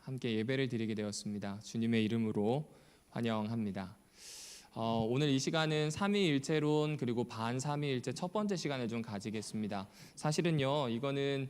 함께 예배를 드리게 되었습니다. 주님의 이름으로 환영합니다. 오늘 이 시간은 삼위일체론 그리고 반삼위일체 첫 번째 시간을 좀 가지겠습니다. 사실은요, 이거는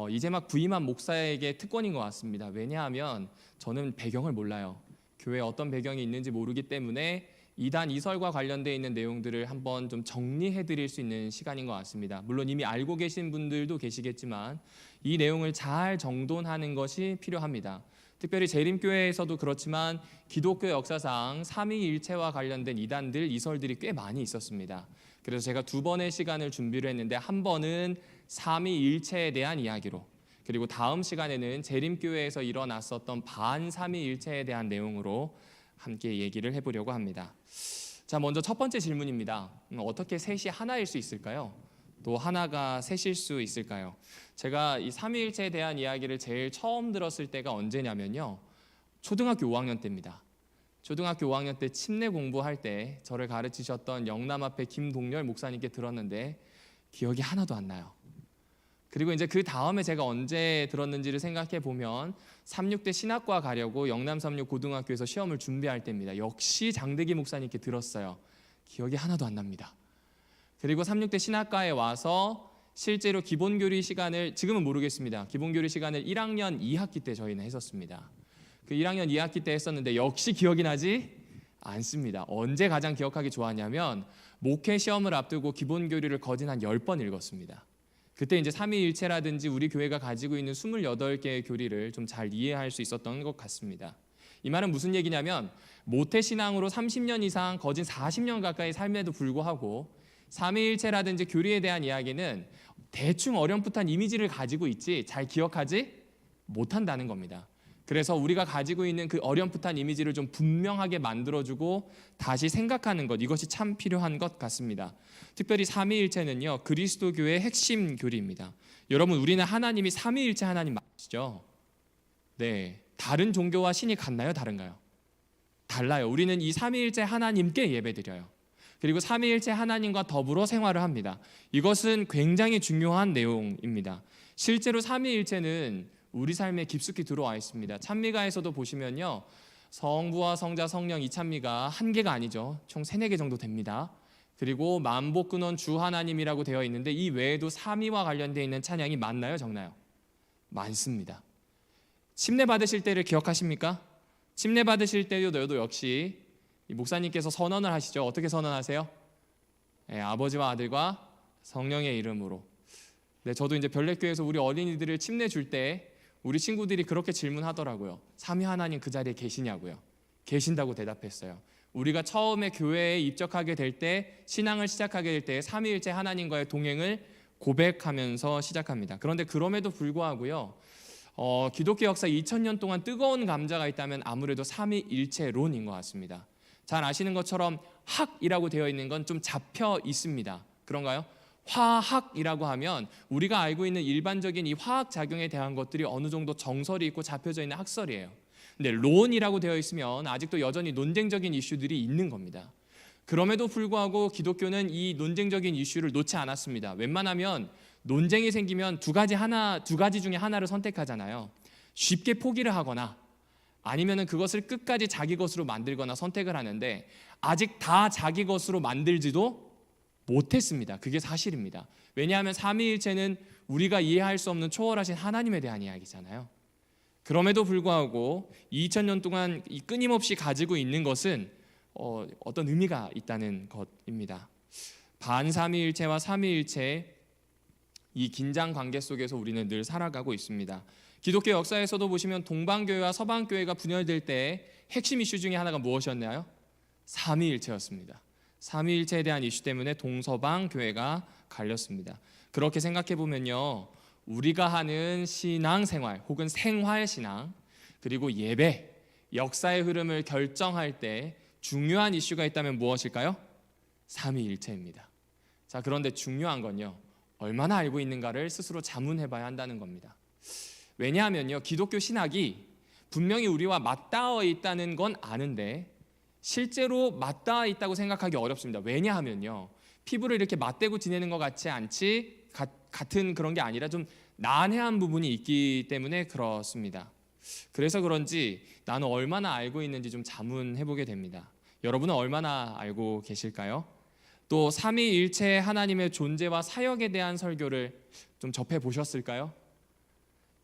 이제 막 부임한 목사에게 특권인 것 같습니다. 왜냐하면 저는 배경을 몰라요. 교회에 어떤 배경이 있는지 모르기 때문에 이단 이설과 관련되어 있는 내용들을 한번 좀 정리해 드릴 수 있는 시간인 것 같습니다. 물론 이미 알고 계신 분들도 계시겠지만 이 내용을 잘 정돈하는 것이 필요합니다. 특별히 재림교회에서도 그렇지만 기독교 역사상 삼위일체와 관련된 이단들, 이설들이 꽤 많이 있었습니다. 그래서 제가 두 번의 시간을 준비를 했는데 한 번은 삼위일체에 대한 이야기로, 그리고 다음 시간에는 재림교회에서 일어났었던 반삼위일체에 대한 내용으로 함께 얘기를 해보려고 합니다. 자, 먼저 첫 번째 질문입니다. 어떻게 셋이 하나일 수 있을까요? 또 하나가 셋일 수 있을까요? 제가 이 삼위일체에 대한 이야기를 제일 처음 들었을 때가 언제냐면요, 초등학교 5학년 때입니다. 초등학교 5학년 때 침례 공부할 때 저를 가르치셨던 영남 앞에 김동열 목사님께 들었는데 기억이 하나도 안 나요. 그리고 이제 그 다음에 제가 언제 들었는지를 생각해 보면 36대 신학과 가려고 영남 36 고등학교에서 시험을 준비할 때입니다. 역시 장대기 목사님께 들었어요. 기억이 하나도 안 납니다. 그리고 36대 신학과에 와서 실제로 기본교리 시간을, 지금은 모르겠습니다, 기본교리 시간을 1학년 2학기 때 저희는 했었습니다. 그 1학년 2학기 때 했었는데 역시 기억이 나지 않습니다. 언제 가장 기억하기 좋았냐면 목회 시험을 앞두고 기본교리를 거진 한 10번 읽었습니다. 그때 이제 삼위일체라든지 우리 교회가 가지고 있는 28개의 교리를 좀 잘 이해할 수 있었던 것 같습니다. 이 말은 무슨 얘기냐면 모태신앙으로 30년 이상 거진 40년 가까이 삶에도 불구하고 삼위일체라든지 교리에 대한 이야기는 대충 어렴풋한 이미지를 가지고 있지 잘 기억하지 못한다는 겁니다. 그래서 우리가 가지고 있는 그 어렴풋한 이미지를 좀 분명하게 만들어주고 다시 생각하는 것, 이것이 참 필요한 것 같습니다. 특별히 삼위일체는요, 그리스도교의 핵심 교리입니다. 여러분, 우리는 하나님이 삼위일체 하나님 맞으시죠? 네. 다른 종교와 신이 같나요? 다른가요? 달라요. 우리는 이 삼위일체 하나님께 예배드려요. 그리고 삼위일체 하나님과 더불어 생활을 합니다. 이것은 굉장히 중요한 내용입니다. 실제로 삼위일체는 우리 삶에 깊숙이 들어와 있습니다. 찬미가에서도 보시면요, 성부와 성자 성령 이 찬미가 한 개가 아니죠. 총 3-4개 정도 됩니다. 그리고 만복근원 주 하나님이라고 되어 있는데 이 외에도 삼위와 관련되어 있는 찬양이 많나요? 적나요? 많습니다. 침례 받으실 때를 기억하십니까? 침례 받으실 때도 역시 이 목사님께서 선언을 하시죠. 어떻게 선언하세요? 네, 아버지와 아들과 성령의 이름으로. 네, 저도 이제 별내교회에서 우리 어린이들을 침례 줄 때 우리 친구들이 그렇게 질문하더라고요. 삼위 하나님 그 자리에 계시냐고요. 계신다고 대답했어요. 우리가 처음에 교회에 입적하게 될 때, 신앙을 시작하게 될 때 삼위일체 하나님과의 동행을 고백하면서 시작합니다. 그런데 그럼에도 불구하고요, 기독교 역사 2000년 동안 뜨거운 감자가 있다면 아무래도 삼위일체론인 것 같습니다. 잘 아시는 것처럼 학이라고 되어 있는 건 좀 잡혀 있습니다. 그런가요? 화학이라고 하면 우리가 알고 있는 일반적인 이 화학 작용에 대한 것들이 어느 정도 정설이 있고 잡혀져 있는 학설이에요. 근데 론이라고 되어 있으면 아직도 여전히 논쟁적인 이슈들이 있는 겁니다. 그럼에도 불구하고 기독교는 이 논쟁적인 이슈를 놓지 않았습니다. 웬만하면 논쟁이 생기면 두 가지 중에 하나를 선택하잖아요. 쉽게 포기를 하거나 아니면은 그것을 끝까지 자기 것으로 만들거나 선택을 하는데 아직 다 자기 것으로 만들지도 못했습니다. 그게 사실입니다. 왜냐하면 삼위일체는 우리가 이해할 수 없는 초월하신 하나님에 대한 이야기잖아요. 그럼에도 불구하고 2000년 동안 끊임없이 가지고 있는 것은 어떤 의미가 있다는 것입니다. 반삼위일체와 삼위일체, 이 긴장 관계 속에서 우리는 늘 살아가고 있습니다. 기독교 역사에서도 보시면 동방교회와 서방교회가 분열될 때 핵심 이슈 중에 하나가 무엇이었나요? 삼위일체였습니다. 삼위일체에 대한 이슈 때문에 동서방 교회가 갈렸습니다. 그렇게 생각해 보면요, 우리가 하는 신앙생활 혹은 생활신앙, 그리고 예배, 역사의 흐름을 결정할 때 중요한 이슈가 있다면 무엇일까요? 삼위일체입니다. 자, 그런데 중요한 건요, 얼마나 알고 있는가를 스스로 자문해 봐야 한다는 겁니다. 왜냐하면요, 기독교 신학이 분명히 우리와 맞닿아 있다는 건 아는데 실제로 맞닿아 있다고 생각하기 어렵습니다. 왜냐하면요, 피부를 이렇게 맞대고 지내는 것 같지 않지 같은 그런 게 아니라 좀 난해한 부분이 있기 때문에 그렇습니다. 그래서 그런지 나는 얼마나 알고 있는지 좀 자문해보게 됩니다. 여러분은 얼마나 알고 계실까요? 또 삼위일체 하나님의 존재와 사역에 대한 설교를 좀 접해보셨을까요?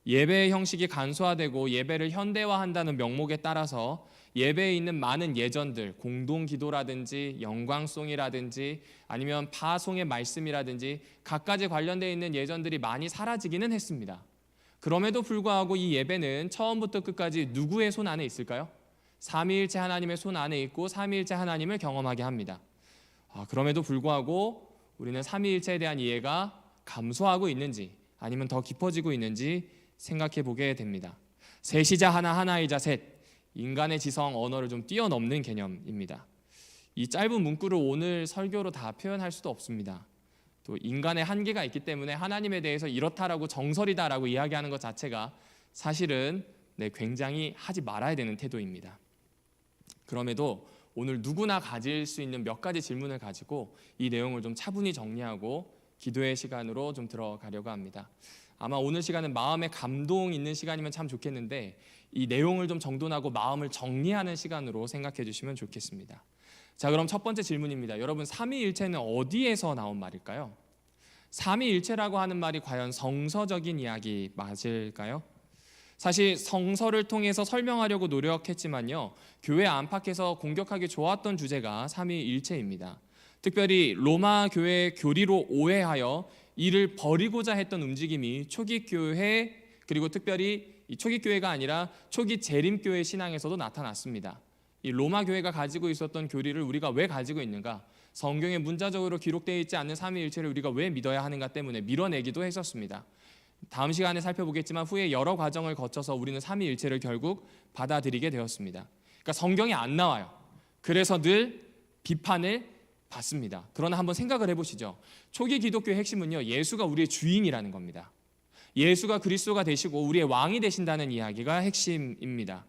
예배의 형식이 간소화되고 예배를 현대화한다는 명목에 따라서 예배에 있는 많은 예전들, 공동기도라든지 영광송이라든지 아니면 파송의 말씀이라든지 각가지 관련되어 있는 예전들이 많이 사라지기는 했습니다. 그럼에도 불구하고 이 예배는 처음부터 끝까지 누구의 손 안에 있을까요? 삼위일체 하나님의 손 안에 있고 삼위일체 하나님을 경험하게 합니다. 그럼에도 불구하고 우리는 삼위일체에 대한 이해가 감소하고 있는지 아니면 더 깊어지고 있는지 생각해 보게 됩니다. 셋이자 하나, 하나이자 셋, 인간의 지성, 언어를 좀 뛰어넘는 개념입니다. 이 짧은 문구를 오늘 설교로 다 표현할 수도 없습니다. 또 인간의 한계가 있기 때문에 하나님에 대해서 이렇다라고 정설이다라고 이야기하는 것 자체가 사실은 굉장히 하지 말아야 되는 태도입니다. 그럼에도 오늘 누구나 가질 수 있는 몇 가지 질문을 가지고 이 내용을 좀 차분히 정리하고 기도의 시간으로 좀 들어가려고 합니다. 아마 오늘 시간은 마음에 감동 있는 시간이면 참 좋겠는데 이 내용을 좀 정돈하고 마음을 정리하는 시간으로 생각해 주시면 좋겠습니다. 자, 그럼 첫 번째 질문입니다. 여러분, 삼위일체는 어디에서 나온 말일까요? 삼위일체라고 하는 말이 과연 성서적인 이야기 맞을까요? 사실 성서를 통해서 설명하려고 노력했지만요, 교회 안팎에서 공격하기 좋았던 주제가 삼위일체입니다. 특별히 로마 교회의 교리로 오해하여 이를 버리고자 했던 움직임이 초기 교회, 그리고 특별히 이 초기 교회가 아니라 초기 재림교회 신앙에서도 나타났습니다. 이 로마 교회가 가지고 있었던 교리를 우리가 왜 가지고 있는가? 성경에 문자적으로 기록되어 있지 않는 삼위일체를 우리가 왜 믿어야 하는가 때문에 밀어내기도 했었습니다. 다음 시간에 살펴보겠지만 후에 여러 과정을 거쳐서 우리는 삼위일체를 결국 받아들이게 되었습니다. 그러니까 성경에 안 나와요. 그래서 늘 비판을 받습니다. 그러나 한번 생각을 해보시죠. 초기 기독교의 핵심은요, 예수가 우리의 주인이라는 겁니다. 예수가 그리스도가 되시고 우리의 왕이 되신다는 이야기가 핵심입니다.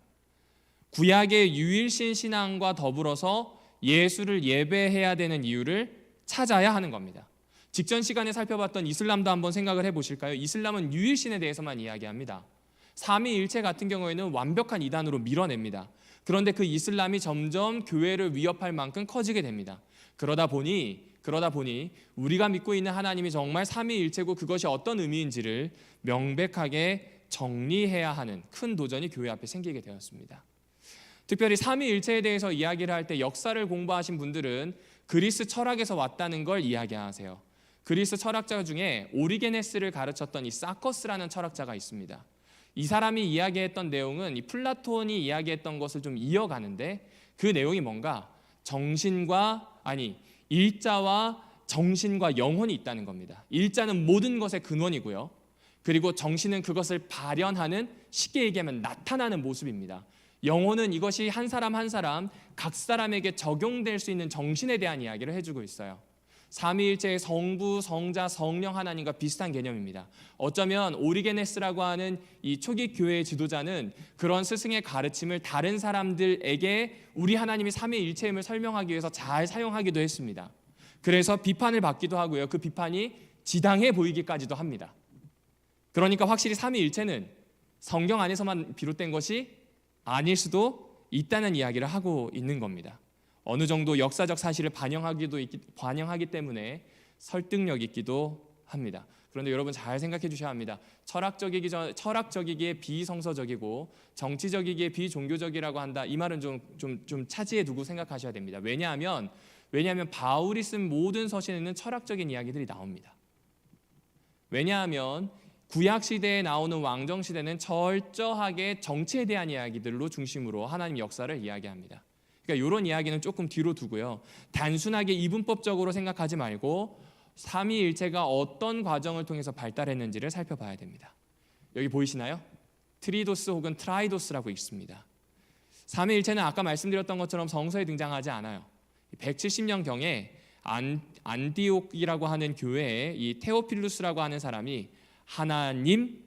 구약의 유일신 신앙과 더불어서 예수를 예배해야 되는 이유를 찾아야 하는 겁니다. 직전 시간에 살펴봤던 이슬람도 한번 생각을 해보실까요? 이슬람은 유일신에 대해서만 이야기합니다. 삼위일체 같은 경우에는 완벽한 이단으로 밀어냅니다. 그런데 그 이슬람이 점점 교회를 위협할 만큼 커지게 됩니다. 그러다 보니 우리가 믿고 있는 하나님이 정말 삼위일체고 그것이 어떤 의미인지를 명백하게 정리해야 하는 큰 도전이 교회 앞에 생기게 되었습니다. 특별히 삼위일체에 대해서 이야기를 할 때 역사를 공부하신 분들은 그리스 철학에서 왔다는 걸 이야기하세요. 그리스 철학자 중에 오리게네스를 가르쳤던 이 사커스라는 철학자가 있습니다. 이 사람이 이야기했던 내용은 이 플라톤이 이야기했던 것을 좀 이어가는데 그 내용이 뭔가 일자와 정신과 영혼이 있다는 겁니다. 일자는 모든 것의 근원이고요. 그리고 정신은 그것을 발현하는, 쉽게 얘기하면 나타나는 모습입니다. 영혼은 이것이 한 사람 한 사람 각 사람에게 적용될 수 있는 정신에 대한 이야기를 해주고 있어요. 삼위일체의 성부, 성자, 성령 하나님과 비슷한 개념입니다. 어쩌면 오리게네스라고 하는 이 초기 교회의 지도자는 그런 스승의 가르침을 다른 사람들에게 우리 하나님이 삼위일체임을 설명하기 위해서 잘 사용하기도 했습니다. 그래서 비판을 받기도 하고요. 그 비판이 지당해 보이기까지도 합니다. 그러니까 확실히 삼위일체는 성경 안에서만 비롯된 것이 아닐 수도 있다는 이야기를 하고 있는 겁니다. 어느 정도 역사적 사실을 반영하기 때문에 설득력 있기도 합니다. 그런데 여러분 잘 생각해 주셔야 합니다. 철학적이기에 비성서적이고 정치적이기에 비종교적이라고 한다. 이 말은 좀 차지해 두고 생각하셔야 됩니다. 왜냐하면 바울이 쓴 모든 서신에는 철학적인 이야기들이 나옵니다. 왜냐하면 구약 시대에 나오는 왕정 시대는 철저하게 정치에 대한 이야기들로 중심으로 하나님 역사를 이야기합니다. 그러니까 이런 이야기는 조금 뒤로 두고요. 단순하게 이분법적으로 생각하지 말고 삼위일체가 어떤 과정을 통해서 발달했는지를 살펴봐야 됩니다. 여기 보이시나요? 트리도스 혹은 트라이도스라고 있습니다. 삼위일체는 아까 말씀드렸던 것처럼 성서에 등장하지 않아요. 170년경에 안디옥이라고 하는 교회에 이 테오필루스라고 하는 사람이 하나님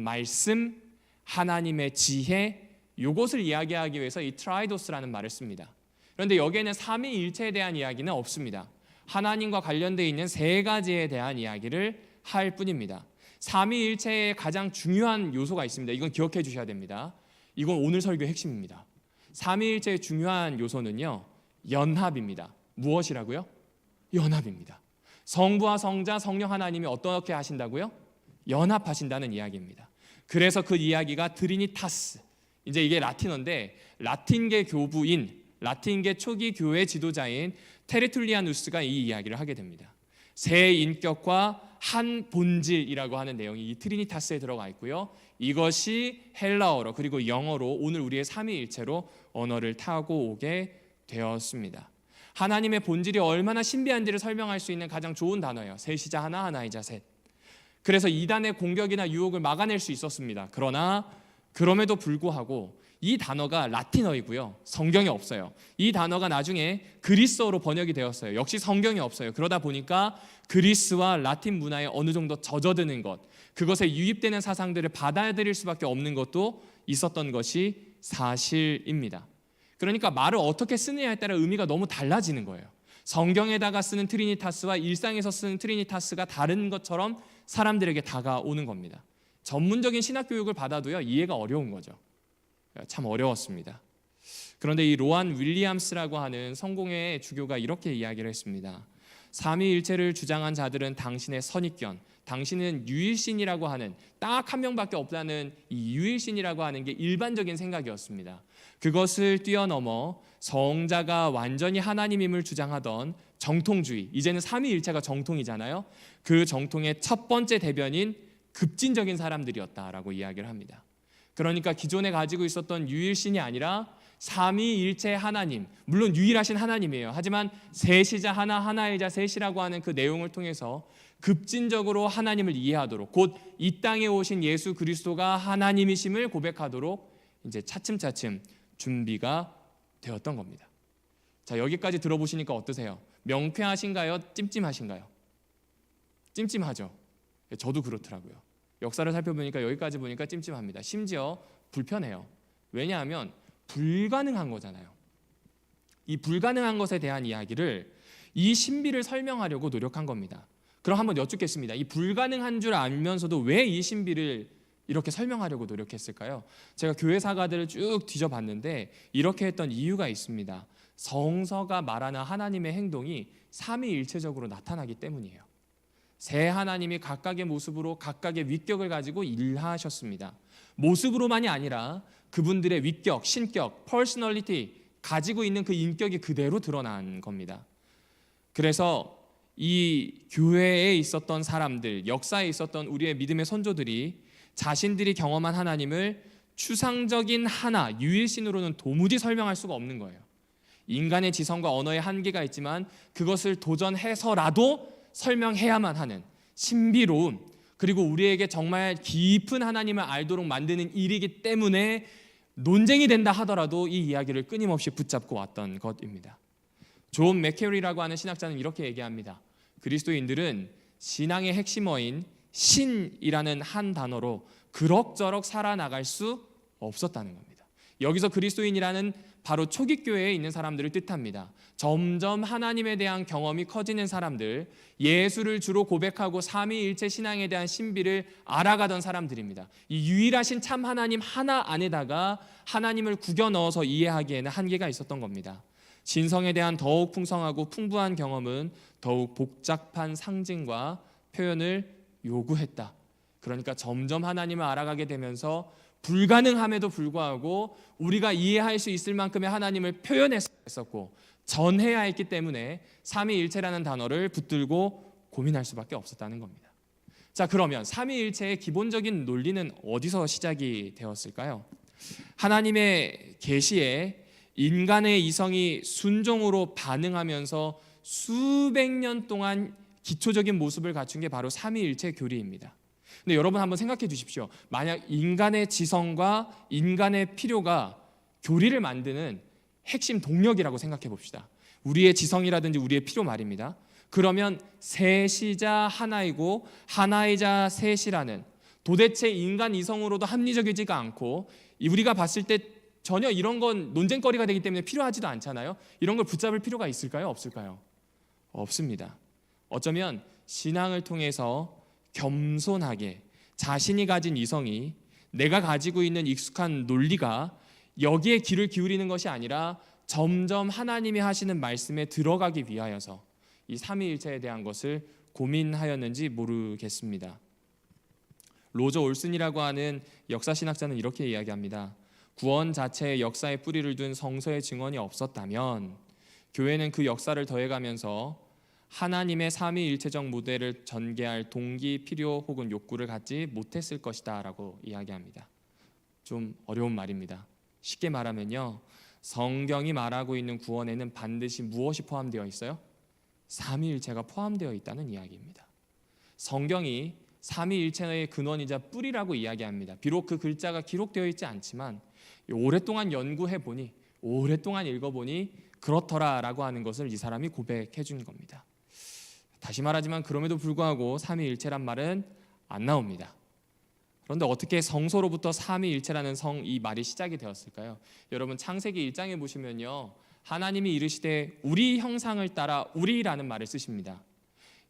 말씀, 하나님의 지혜, 이것을 이야기하기 위해서 이 트라이도스라는 말을 씁니다. 그런데 여기에는 삼위일체에 대한 이야기는 없습니다. 하나님과 관련되어 있는 세 가지에 대한 이야기를 할 뿐입니다. 삼위일체의 가장 중요한 요소가 있습니다. 이건 기억해 주셔야 됩니다. 이건 오늘 설교의 핵심입니다. 삼위일체의 중요한 요소는요, 연합입니다. 무엇이라고요? 연합입니다. 성부와 성자, 성령 하나님이 어떻게 하신다고요? 연합하신다는 이야기입니다. 그래서 그 이야기가 트리니타스, 이제 이게 라틴어인데 라틴계 교부인, 라틴계 초기 교회 지도자인 테르툴리아누스가 이 이야기를 하게 됩니다. 세 인격과 한 본질이라고 하는 내용이 이 트리니타스에 들어가 있고요. 이것이 헬라어로 그리고 영어로 오늘 우리의 삼위일체로 언어를 타고 오게 되었습니다. 하나님의 본질이 얼마나 신비한지를 설명할 수 있는 가장 좋은 단어예요. 셋이자 하나, 하나이자 셋. 그래서 이단의 공격이나 유혹을 막아낼 수 있었습니다. 그러나 그럼에도 불구하고 이 단어가 라틴어이고요. 성경에 없어요. 이 단어가 나중에 그리스어로 번역이 되었어요. 역시 성경에 없어요. 그러다 보니까 그리스와 라틴 문화에 어느 정도 젖어드는 것, 그것에 유입되는 사상들을 받아들일 수밖에 없는 것도 있었던 것이 사실입니다. 그러니까 말을 어떻게 쓰느냐에 따라 의미가 너무 달라지는 거예요. 성경에다가 쓰는 트리니타스와 일상에서 쓰는 트리니타스가 다른 것처럼 사람들에게 다가오는 겁니다. 전문적인 신학 교육을 받아도요, 이해가 어려운 거죠. 참 어려웠습니다. 그런데 이 로안 윌리엄스라고 하는 성공회의 주교가 이렇게 이야기를 했습니다. 삼위일체를 주장한 자들은 당신의 선입견, 당신은 유일신이라고 하는, 딱 한 명밖에 없다는 이 유일신이라고 하는 게 일반적인 생각이었습니다. 그것을 뛰어넘어 성자가 완전히 하나님임을 주장하던 정통주의, 이제는 삼위일체가 정통이잖아요. 그 정통의 첫 번째 대변인 급진적인 사람들이었다라고 이야기를 합니다. 그러니까 기존에 가지고 있었던 유일신이 아니라 삼위일체 하나님, 물론 유일하신 하나님이에요. 하지만 셋이자 하나, 하나이자 셋이라고 하는 그 내용을 통해서 급진적으로 하나님을 이해하도록, 곧 이 땅에 오신 예수 그리스도가 하나님이심을 고백하도록 이제 차츰차츰 준비가 되었던 겁니다. 자, 여기까지 들어보시니까 어떠세요? 명쾌하신가요? 찜찜하신가요? 찜찜하죠. 저도 그렇더라고요. 역사를 살펴보니까 여기까지 보니까 찜찜합니다. 심지어 불편해요. 왜냐하면 불가능한 거잖아요. 이 불가능한 것에 대한 이야기를, 이 신비를 설명하려고 노력한 겁니다. 그럼 한번 여쭙겠습니다. 이 불가능한 줄 알면서도 왜 이 신비를 이렇게 설명하려고 노력했을까요? 제가 교회 사가들을 쭉 뒤져봤는데 이렇게 했던 이유가 있습니다. 성서가 말하는 하나님의 행동이 삼위일체적으로 나타나기 때문이에요. 세 하나님이 각각의 모습으로 각각의 위격을 가지고 일하셨습니다. 모습으로만이 아니라 그분들의 위격, 신격, 퍼스널리티, 가지고 있는 그 인격이 그대로 드러난 겁니다. 그래서 이 교회에 있었던 사람들, 역사에 있었던 우리의 믿음의 선조들이 자신들이 경험한 하나님을 추상적인 하나, 유일신으로는 도무지 설명할 수가 없는 거예요. 인간의 지성과 언어의 한계가 있지만 그것을 도전해서라도 설명해야만 하는 신비로움, 그리고 우리에게 정말 깊은 하나님을 알도록 만드는 일이기 때문에 논쟁이 된다 하더라도 이 이야기를 끊임없이 붙잡고 왔던 것입니다. 존 맥케리라고 하는 신학자는 이렇게 얘기합니다. 그리스도인들은 신앙의 핵심어인 신이라는 한 단어로 그럭저럭 살아나갈 수 없었다는 겁니다. 여기서 그리스도인이라는 바로 초기 교회에 있는 사람들을 뜻합니다. 점점 하나님에 대한 경험이 커지는 사람들, 예수를 주로 고백하고 삼위일체 신앙에 대한 신비를 알아가던 사람들입니다. 이 유일하신 참 하나님 하나 안에다가 하나님을 구겨 넣어서 이해하기에는 한계가 있었던 겁니다. 신성에 대한 더욱 풍성하고 풍부한 경험은 더욱 복잡한 상징과 표현을 요구했다. 그러니까 점점 하나님을 알아가게 되면서 불가능함에도 불구하고 우리가 이해할 수 있을 만큼의 하나님을 표현했었고 전해야 했기 때문에 삼위일체라는 단어를 붙들고 고민할 수밖에 없었다는 겁니다. 자, 그러면 삼위일체의 기본적인 논리는 어디서 시작이 되었을까요? 하나님의 계시에 인간의 이성이 순종으로 반응하면서 수백 년 동안 기초적인 모습을 갖춘 게 바로 삼위일체 교리입니다. 근데 여러분 한번 생각해 주십시오. 만약 인간의 지성과 인간의 필요가 교리를 만드는 핵심 동력이라고 생각해 봅시다. 우리의 지성이라든지 우리의 필요 말입니다. 그러면 셋이자 하나이고 하나이자 셋이라는, 도대체 인간 이성으로도 합리적이지가 않고 우리가 봤을 때 전혀 이런 건 논쟁거리가 되기 때문에 필요하지도 않잖아요. 이런 걸 붙잡을 필요가 있을까요? 없을까요? 없습니다. 어쩌면 신앙을 통해서 겸손하게 자신이 가진 이성이, 내가 가지고 있는 익숙한 논리가 여기에 귀를 기울이는 것이 아니라 점점 하나님이 하시는 말씀에 들어가기 위하여서 이 삼위일체에 대한 것을 고민하였는지 모르겠습니다. 로저 올슨이라고 하는 역사신학자는 이렇게 이야기합니다. 구원 자체의 역사에 뿌리를 둔 성서의 증언이 없었다면 교회는 그 역사를 더해가면서 하나님의 삼위일체적 모델을 전개할 동기, 필요 혹은 욕구를 갖지 못했을 것이다 라고 이야기합니다. 좀 어려운 말입니다. 쉽게 말하면요, 성경이 말하고 있는 구원에는 반드시 무엇이 포함되어 있어요? 삼위일체가 포함되어 있다는 이야기입니다. 성경이 삼위일체의 근원이자 뿌리라고 이야기합니다. 비록 그 글자가 기록되어 있지 않지만 오랫동안 연구해 보니, 오랫동안 읽어보니 그렇더라라고 하는 것을 이 사람이 고백해 준 겁니다. 다시 말하지만 그럼에도 불구하고 삼위일체란 말은 안 나옵니다. 그런데 어떻게 성소로부터 삼위일체라는 이 말이 시작이 되었을까요? 여러분 창세기 1장에 보시면요, 하나님이 이르시되 우리 형상을 따라 우리라는 말을 쓰십니다.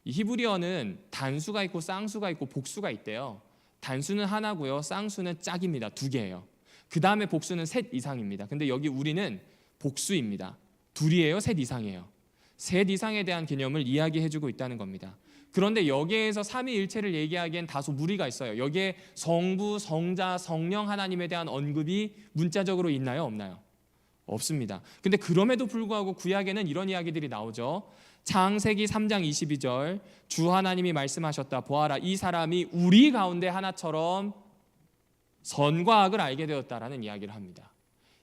이 히브리어는 단수가 있고 쌍수가 있고 복수가 있대요. 단수는 하나고요, 쌍수는 짝입니다. 2개예요. 그 다음에 복수는 셋 이상입니다. 근데 여기 우리는 복수입니다. 둘이에요, 셋 이상이에요. 셋 이상에 대한 개념을 이야기해주고 있다는 겁니다. 그런데 여기에서 삼위일체를 얘기하기엔 다소 무리가 있어요. 여기에 성부, 성자, 성령 하나님에 대한 언급이 문자적으로 있나요, 없나요? 없습니다. 근데 그럼에도 불구하고 구약에는 이런 이야기들이 나오죠. 창세기 3장 22절, 주 하나님이 말씀하셨다. 보아라, 이 사람이 우리 가운데 하나처럼 선과 악을 알게 되었다라는 이야기를 합니다.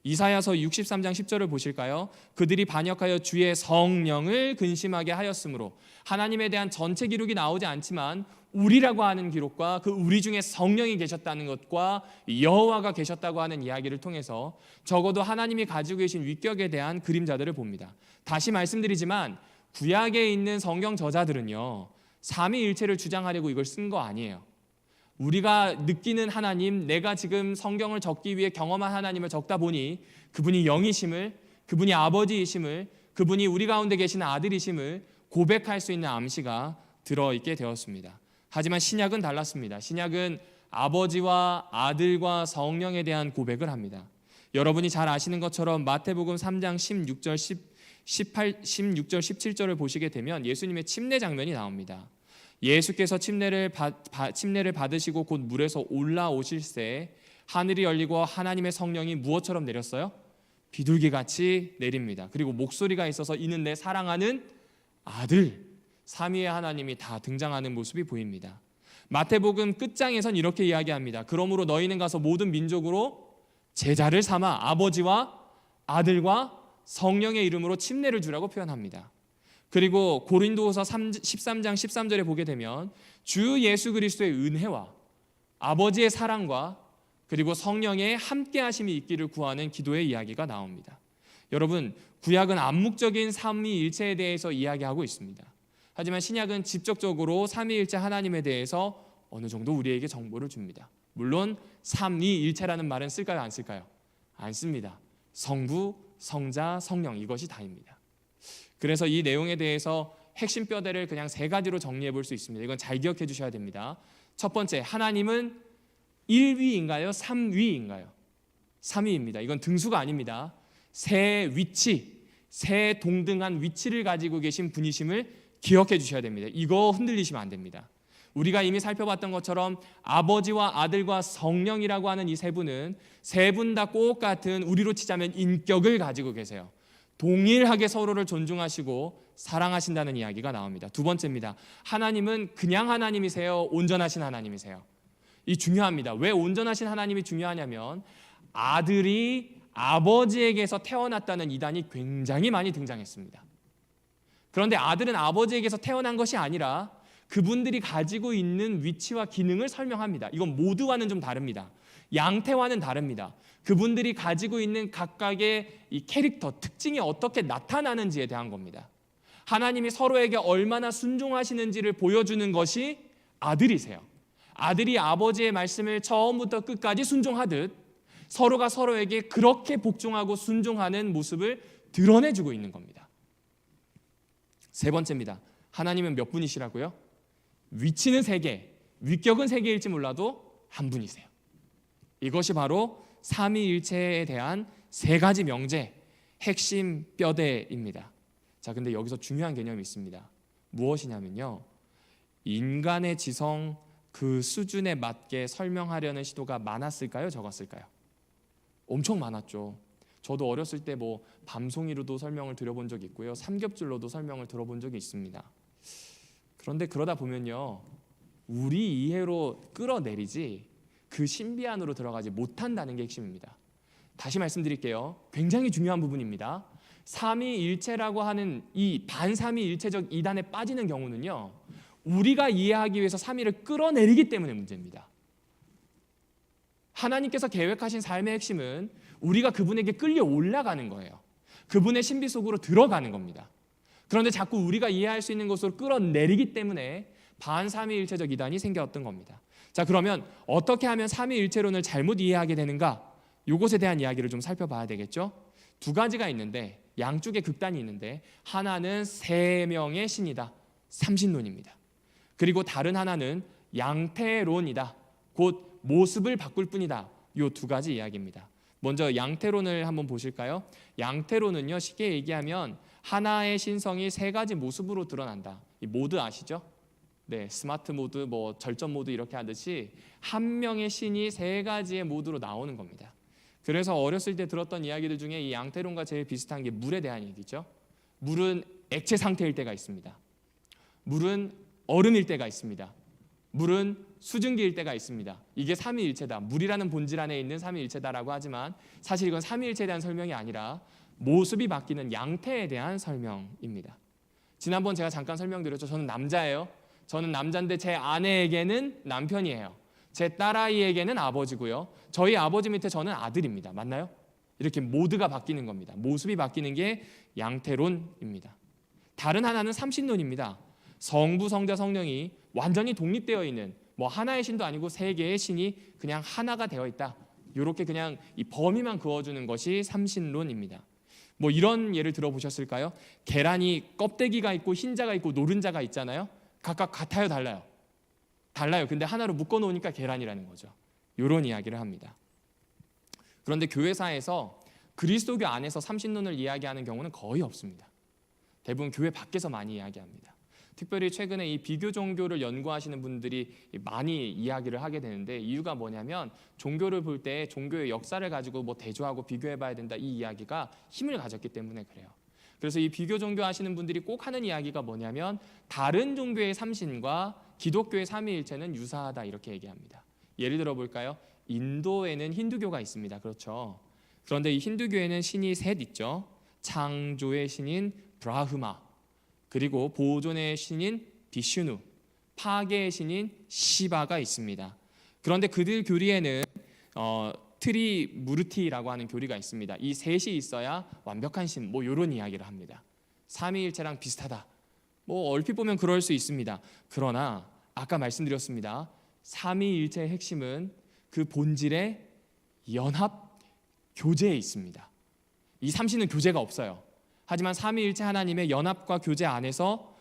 이사야서 63장 10절을 보실까요? 그들이 반역하여 주의 성령을 근심하게 하였으므로, 하나님에 대한 전체 기록이 나오지 않지만 우리라고 하는 기록과 그 우리 중에 성령이 계셨다는 것과 여호와가 계셨다고 하는 이야기를 통해서 적어도 하나님이 가지고 계신 위격에 대한 그림자들을 봅니다. 다시 말씀드리지만 구약에 있는 성경 저자들은요, 삼위일체를 주장하려고 이걸 쓴 거 아니에요. 우리가 느끼는 하나님, 내가 지금 성경을 적기 위해 경험한 하나님을 적다 보니 그분이 영이심을, 그분이 아버지이심을, 그분이 우리 가운데 계신 아들이심을 고백할 수 있는 암시가 들어있게 되었습니다. 하지만 신약은 달랐습니다. 신약은 아버지와 아들과 성령에 대한 고백을 합니다. 여러분이 잘 아시는 것처럼 마태복음 3장 16절 17절을 보시게 되면 예수님의 침례 장면이 나옵니다. 예수께서 침례를 받으시고 곧 물에서 올라오실새 하늘이 열리고 하나님의 성령이 무엇처럼 내렸어요? 비둘기같이 내립니다. 그리고 목소리가 있어서 이는 내 사랑하는 아들, 삼위의 하나님이 다 등장하는 모습이 보입니다. 마태복음 끝장에선 이렇게 이야기합니다. 그러므로 너희는 가서 모든 민족으로 제자를 삼아 아버지와 아들과 성령의 이름으로 침례를 주라고 표현합니다. 그리고 고린도후서 13장 13절에 보게 되면 주 예수 그리스도의 은혜와 아버지의 사랑과 그리고 성령의 함께하심이 있기를 구하는 기도의 이야기가 나옵니다. 여러분, 구약은 암묵적인 삼위일체에 대해서 이야기하고 있습니다. 하지만 신약은 직접적으로 삼위일체 하나님에 대해서 어느 정도 우리에게 정보를 줍니다. 물론 삼위일체라는 말은 쓸까요, 안 쓸까요? 안 씁니다. 성부, 성자, 성령, 이것이 다입니다. 그래서 이 내용에 대해서 핵심 뼈대를 그냥 3가지로 정리해 볼 수 있습니다. 이건 잘 기억해 주셔야 됩니다. 첫 번째, 하나님은 1위인가요? 3위인가요? 3위입니다. 이건 등수가 아닙니다. 세 위치, 세 동등한 위치를 가지고 계신 분이심을 기억해 주셔야 됩니다. 이거 흔들리시면 안 됩니다. 우리가 이미 살펴봤던 것처럼 아버지와 아들과 성령이라고 하는 이 세 분은 세 분 다 똑같은, 우리로 치자면 인격을 가지고 계세요. 동일하게 서로를 존중하시고 사랑하신다는 이야기가 나옵니다. 두 번째입니다. 하나님은 그냥 하나님이세요? 온전하신 하나님이세요? 이 중요합니다. 왜 온전하신 하나님이 중요하냐면 아들이 아버지에게서 태어났다는 이단이 굉장히 많이 등장했습니다. 그런데 아들은 아버지에게서 태어난 것이 아니라 그분들이 가지고 있는 위치와 기능을 설명합니다. 이건 모두와는 좀 다릅니다. 양태와는 다릅니다. 그분들이 가지고 있는 각각의 이 캐릭터, 특징이 어떻게 나타나는지에 대한 겁니다. 하나님이 서로에게 얼마나 순종하시는지를 보여주는 것이 아들이세요. 아들이 아버지의 말씀을 처음부터 끝까지 순종하듯 서로가 서로에게 그렇게 복종하고 순종하는 모습을 드러내주고 있는 겁니다. 세 번째입니다. 하나님은 몇 분이시라고요? 위치는 3개, 위격은 세 개일지 몰라도 한 분이세요. 이것이 바로 삼위일체에 대한 세 가지 명제, 핵심 뼈대입니다. 자, 근데 여기서 중요한 개념이 있습니다. 무엇이냐면요, 인간의 지성 그 수준에 맞게 설명하려는 시도가 많았을까요, 적었을까요? 엄청 많았죠. 저도 어렸을 때 뭐 밤송이로도 설명을 들어본 적이 있고요, 삼겹줄로도 설명을 들어본 적이 있습니다. 그런데 그러다 보면요, 우리 이해로 끌어내리지 그 신비 안으로 들어가지 못한다는 게 핵심입니다. 다시 말씀드릴게요. 굉장히 중요한 부분입니다. 삼위일체라고 하는 이 반삼위일체적 이단에 빠지는 경우는요, 우리가 이해하기 위해서 삼위를 끌어내리기 때문에 문제입니다. 하나님께서 계획하신 삶의 핵심은 우리가 그분에게 끌려 올라가는 거예요. 그분의 신비 속으로 들어가는 겁니다. 그런데 자꾸 우리가 이해할 수 있는 것으로 끌어내리기 때문에 반삼위일체적 이단이 생겼던 겁니다. 자, 그러면 어떻게 하면 삼위일체론을 잘못 이해하게 되는가? 이것에 대한 이야기를 좀 살펴봐야 되겠죠. 두 가지가 있는데, 양쪽에 극단이 있는데, 하나는 세 명의 신이다, 삼신론입니다. 그리고 다른 하나는 양태론이다, 곧 모습을 바꿀 뿐이다. 이 두 가지 이야기입니다. 먼저 양태론을 한번 보실까요? 양태론은요, 쉽게 얘기하면 하나의 신성이 세 가지 모습으로 드러난다. 이 모드 아시죠? 네, 스마트 모드, 뭐 절전 모드 이렇게 하듯이 한 명의 신이 세 가지의 모드로 나오는 겁니다. 그래서 어렸을 때 들었던 이야기들 중에 이 양태론과 제일 비슷한 게 물에 대한 얘기죠. 물은 액체 상태일 때가 있습니다. 물은 얼음일 때가 있습니다. 물은 수증기일 때가 있습니다. 이게 삼위일체다, 물이라는 본질 안에 있는 삼위일체다라고 하지만 사실 이건 삼위일체에 대한 설명이 아니라 모습이 바뀌는 양태에 대한 설명입니다. 지난번 제가 잠깐 설명드렸죠. 저는 남자예요. 저는 남자인데 제 아내에게는 남편이에요. 제 딸아이에게는 아버지고요. 저희 아버지 밑에 저는 아들입니다. 맞나요? 이렇게 모드가 바뀌는 겁니다. 모습이 바뀌는 게 양태론입니다. 다른 하나는 삼신론입니다. 성부, 성자, 성령이 완전히 독립되어 있는, 뭐 하나의 신도 아니고 세 개의 신이 그냥 하나가 되어 있다, 이렇게 그냥 이 범위만 그어주는 것이 삼신론입니다. 뭐 이런 예를 들어보셨을까요? 계란이 껍데기가 있고 흰자가 있고 노른자가 있잖아요. 각각 같아요, 달라요? 달라요. 근데 하나로 묶어놓으니까 계란이라는 거죠. 이런 이야기를 합니다. 그런데 교회사에서 그리스도교 안에서 삼신론을 이야기하는 경우는 거의 없습니다. 대부분 교회 밖에서 많이 이야기합니다. 특별히 최근에 이 비교 종교를 연구하시는 분들이 많이 이야기를 하게 되는데, 이유가 뭐냐면 종교를 볼 때 종교의 역사를 가지고 뭐 대조하고 비교해봐야 된다, 이 이야기가 힘을 가졌기 때문에 그래요. 그래서 이 비교 종교 하시는 분들이 꼭 하는 이야기가 뭐냐면 다른 종교의 삼신과 기독교의 삼위일체는 유사하다, 이렇게 얘기합니다. 예를 들어 볼까요? 인도에는 힌두교가 있습니다. 그렇죠? 그런데 이 힌두교에는 신이 셋 있죠. 창조의 신인 브라흐마, 그리고 보존의 신인 비슈누, 파괴의 신인 시바가 있습니다. 그런데 그들 교리에는 트리무르티라고 하는 교리가 있습니다. 이 셋이 있어야 완벽한 신, 뭐 이런 이야기를 합니다. 삼위일체랑 비슷하다, 뭐 얼핏 보면 그럴 수 있습니다. 그러나 아까 말씀드렸습니다. 삼위일체의 핵심은 그 본질의 연합, 교제에 있습니다. 이 삼신은 교제가 없어요. 하지만 삼위일체 하나님의 연합과 교제 안에서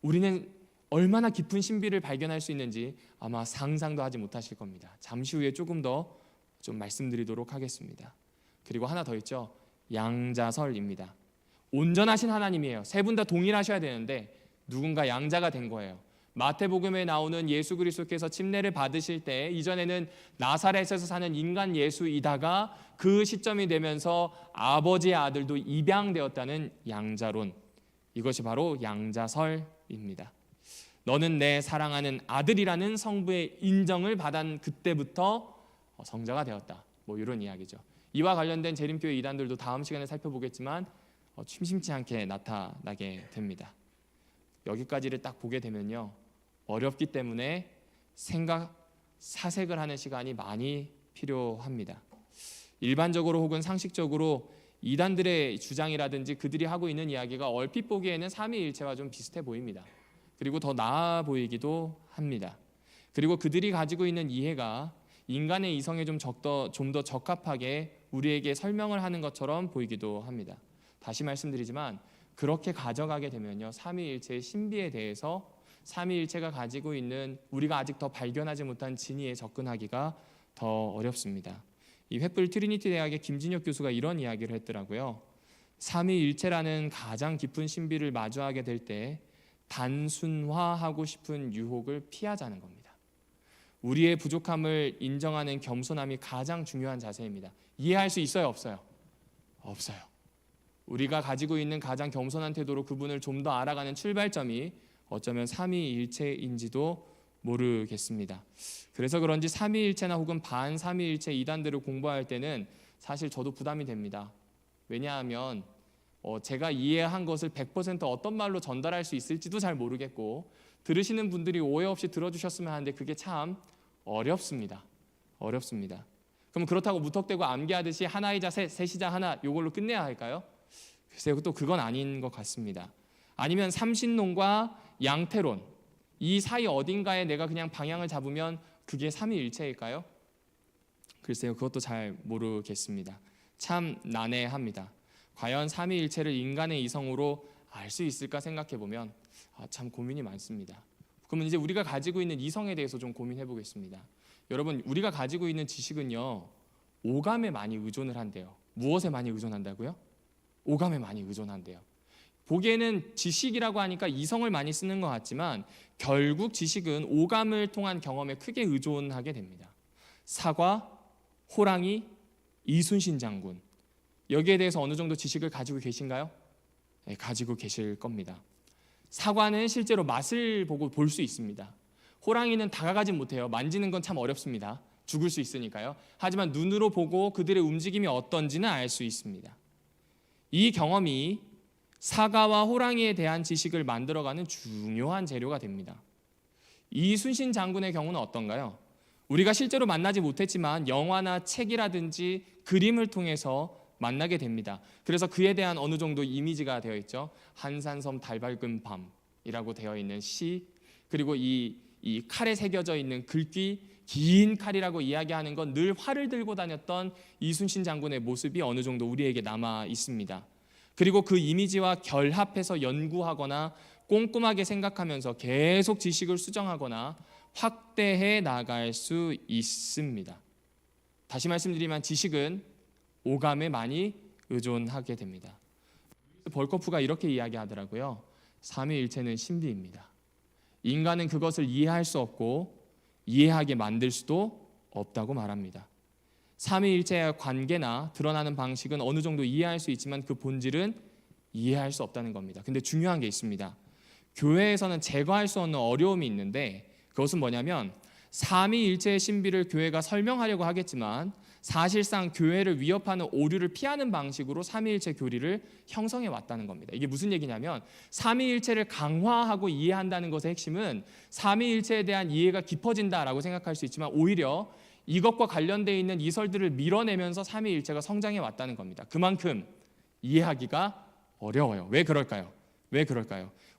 우리는 얼마나 깊은 신비를 발견할 수 있는지 아마 상상도 하지 못하실 겁니다. 잠시 후에 조금 더 좀 말씀드리도록 하겠습니다. 그리고 하나 더 있죠. 양자설입니다. 온전하신 하나님이에요. 세 분 다 동일하셔야 되는데 누군가 양자가 된 거예요. 마태복음에 나오는 예수 그리스도께서 침례를 받으실 때 이전에는 나사렛에서 사는 인간 예수이다가 그 시점이 되면서 아버지의 아들도 입양되었다는 양자론, 이것이 바로 양자설입니다. 너는 내 사랑하는 아들이라는 성부의 인정을 받은 그때부터 성자가 되었다, 뭐 이런 이야기죠. 이와 관련된 재림교회 이단들도 다음 시간에 살펴보겠지만 심심치 않게 나타나게 됩니다. 여기까지를 딱 보게 되면요, 어렵기 때문에 사색을 하는 시간이 많이 필요합니다. 일반적으로 혹은 상식적으로 이단들의 주장이라든지 그들이 하고 있는 이야기가 얼핏 보기에는 삼위일체와 좀 비슷해 보입니다. 그리고 더 나아 보이기도 합니다. 그리고 그들이 가지고 있는 이해가 인간의 이성에 좀 더 적합하게 우리에게 설명을 하는 것처럼 보이기도 합니다. 다시 말씀드리지만 그렇게 가져가게 되면요, 삼위일체의 신비에 대해서 삼위일체가 가지고 있는 우리가 아직 더 발견하지 못한 진리에 접근하기가 더 어렵습니다. 이 횃불 트리니티 대학의 김진혁 교수가 이런 이야기를 했더라고요. 삼위일체라는 가장 깊은 신비를 마주하게 될 때 단순화하고 싶은 유혹을 피하자는 겁니다. 우리의 부족함을 인정하는 겸손함이 가장 중요한 자세입니다. 이해할 수 있어요, 없어요? 없어요. 우리가 가지고 있는 가장 겸손한 태도로 그분을 좀 더 알아가는 출발점이 어쩌면 삼위일체인지도 모르겠습니다. 그래서 그런지 삼위일체나 혹은 반삼위일체 이단들을 공부할 때는 사실 저도 부담이 됩니다. 왜냐하면 제가 이해한 것을 100% 어떤 말로 전달할 수 있을지도 잘 모르겠고 들으시는 분들이 오해 없이 들어주셨으면 하는데 그게 참 어렵습니다. 그럼 그렇다고 무턱대고 암기하듯이 하나이자 셋이자 하나 이걸로 끝내야 할까요? 글쎄요, 또 그건 아닌 것 같습니다. 아니면 삼신론과 양태론 이 사이 어딘가에 내가 그냥 방향을 잡으면 그게 삼위일체일까요? 글쎄요, 그것도 잘 모르겠습니다. 참 난해합니다. 과연 삼위일체를 인간의 이성으로 알 수 있을까 생각해 보면 참 고민이 많습니다. 그러면 이제 우리가 가지고 있는 이성에 대해서 좀 고민해 보겠습니다. 여러분, 우리가 가지고 있는 지식은요, 오감에 많이 의존을 한대요. 무엇에 많이 의존한다고요? 오감에 많이 의존한대요. 보기에는 지식이라고 하니까 이성을 많이 쓰는 것 같지만 결국 지식은 오감을 통한 경험에 크게 의존하게 됩니다. 사과, 호랑이, 이순신 장군, 여기에 대해서 어느 정도 지식을 가지고 계신가요? 네, 가지고 계실 겁니다. 사과는 실제로 맛을 보고 볼 수 있습니다. 호랑이는 다가가진 못해요. 만지는 건 참 어렵습니다. 죽을 수 있으니까요. 하지만 눈으로 보고 그들의 움직임이 어떤지는 알 수 있습니다. 이 경험이 사과와 호랑이에 대한 지식을 만들어가는 중요한 재료가 됩니다. 이순신 장군의 경우는 어떤가요? 우리가 실제로 만나지 못했지만 영화나 책이라든지 그림을 통해서 만나게 됩니다. 그래서 그에 대한 어느 정도 이미지가 되어 있죠. 한산섬 달밝은 밤이라고 되어 있는 시, 그리고 이 칼에 새겨져 있는 글귀, 긴 칼이라고 이야기하는 건 늘 활을 들고 다녔던 이순신 장군의 모습이 어느 정도 우리에게 남아 있습니다. 그리고 그 이미지와 결합해서 연구하거나 꼼꼼하게 생각하면서 계속 지식을 수정하거나 확대해 나갈 수 있습니다. 다시 말씀드리면 지식은 오감에 많이 의존하게 됩니다. 벌코프가 이렇게 이야기하더라고요. 삼위일체는 신비입니다. 인간은 그것을 이해할 수 없고 이해하게 만들 수도 없다고 말합니다. 삼위일체의 관계나 드러나는 방식은 어느 정도 이해할 수 있지만 그 본질은 이해할 수 없다는 겁니다. 근데 중요한 게 있습니다. 교회에서는 제거할 수 없는 어려움이 있는데 그것은 뭐냐면 삼위일체의 신비를 교회가 설명하려고 하겠지만 사실상 교회를 위협하는 오류를 피하는 방식으로 삼위일체 교리를 형성해 왔다는 겁니다. 이게 무슨 얘기냐면 삼위일체를 강화하고 이해한다는 것의 핵심은 삼위일체에 대한 이해가 깊어진다라고 생각할 수 있지만 오히려 이것과 관련되어 있는 이설들을 밀어내면서 삼위일체가 성장해 왔다는 겁니다. 그만큼 이해하기가 어려워요. 왜 그럴까요?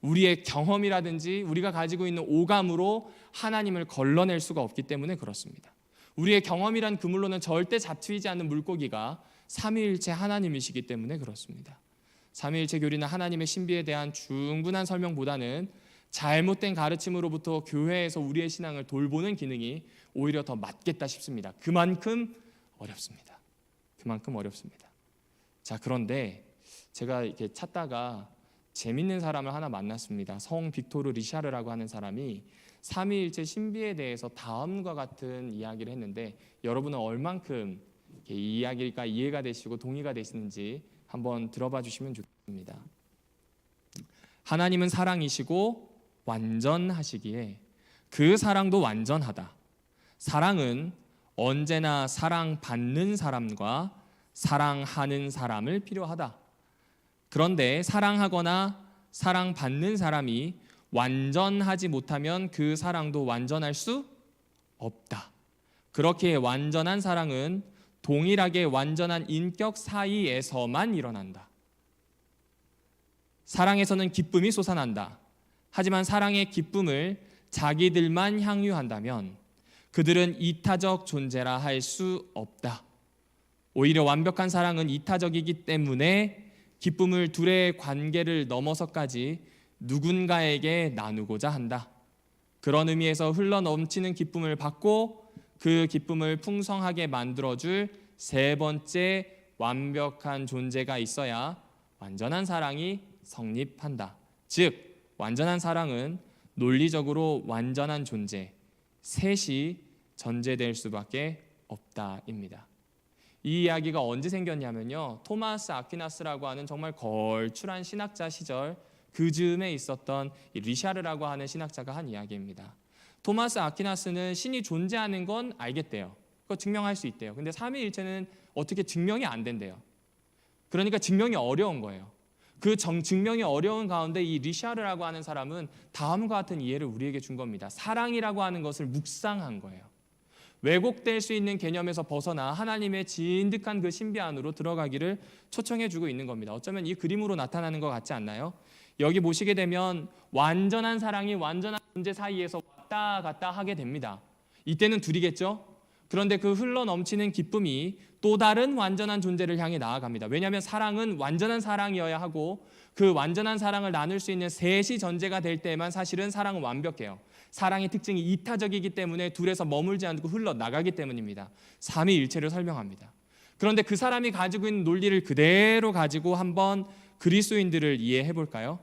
우리의 경험이라든지 우리가 가지고 있는 오감으로 하나님을 걸러낼 수가 없기 때문에 그렇습니다. 우리의 경험이란 그물로는 절대 잡히지 않는 물고기가 삼위일체 하나님이시기 때문에 그렇습니다. 삼위일체 교리는 하나님의 신비에 대한 충분한 설명보다는 잘못된 가르침으로부터 교회에서 우리의 신앙을 돌보는 기능이 오히려 더 맞겠다 싶습니다. 그만큼 어렵습니다. 자, 그런데 제가 이렇게 찾다가 재밌는 사람을 하나 만났습니다. 성 빅토르 리샤르라고 하는 사람이 삼위일체 신비에 대해서 다음과 같은 이야기를 했는데 여러분은 얼만큼 이 이야기가 이해가 되시고 동의가 되시는지 한번 들어봐 주시면 좋겠습니다. 하나님은 사랑이시고 완전하시기에 그 사랑도 완전하다. 사랑은 언제나 사랑받는 사람과 사랑하는 사람을 필요하다. 그런데 사랑하거나 사랑받는 사람이 완전하지 못하면 그 사랑도 완전할 수 없다. 그렇게 완전한 사랑은 동일하게 완전한 인격 사이에서만 일어난다. 사랑에서는 기쁨이 솟아난다. 하지만 사랑의 기쁨을 자기들만 향유한다면 그들은 이타적 존재라 할 수 없다. 오히려 완벽한 사랑은 이타적이기 때문에 기쁨을 둘의 관계를 넘어서까지 누군가에게 나누고자 한다. 그런 의미에서 흘러넘치는 기쁨을 받고 그 기쁨을 풍성하게 만들어줄 세 번째 완벽한 존재가 있어야 완전한 사랑이 성립한다. 즉 완전한 사랑은 논리적으로 완전한 존재, 셋이 전제될 수밖에 없다입니다. 이 이야기가 언제 생겼냐면요, 토마스 아퀴나스라고 하는 정말 걸출한 신학자 시절 그 즈음에 있었던 리샤르라고 하는 신학자가 한 이야기입니다. 토마스 아퀴나스는 신이 존재하는 건 알겠대요. 그거 증명할 수 있대요. 근데 삼위일체는 어떻게 증명이 안 된대요. 그러니까 증명이 어려운 거예요. 그 증명이 어려운 가운데 이 리샤르라고 하는 사람은 다음과 같은 이해를 우리에게 준 겁니다. 사랑이라고 하는 것을 묵상한 거예요. 왜곡될 수 있는 개념에서 벗어나 하나님의 진득한 그 신비 안으로 들어가기를 초청해주고 있는 겁니다. 어쩌면 이 그림으로 나타나는 것 같지 않나요? 여기 보시게 되면 완전한 사랑이 완전한 존재 사이에서 왔다 갔다 하게 됩니다. 이때는 둘이겠죠? 그런데 그 흘러넘치는 기쁨이 또 다른 완전한 존재를 향해 나아갑니다. 왜냐하면 사랑은 완전한 사랑이어야 하고 그 완전한 사랑을 나눌 수 있는 셋이 전제가 될 때만 사실은 사랑은 완벽해요. 사랑의 특징이 이타적이기 때문에 둘에서 머물지 않고 흘러나가기 때문입니다. 삼위일체를 설명합니다. 그런데 그 사람이 가지고 있는 논리를 그대로 가지고 한번 그리스도인들을 이해해 볼까요?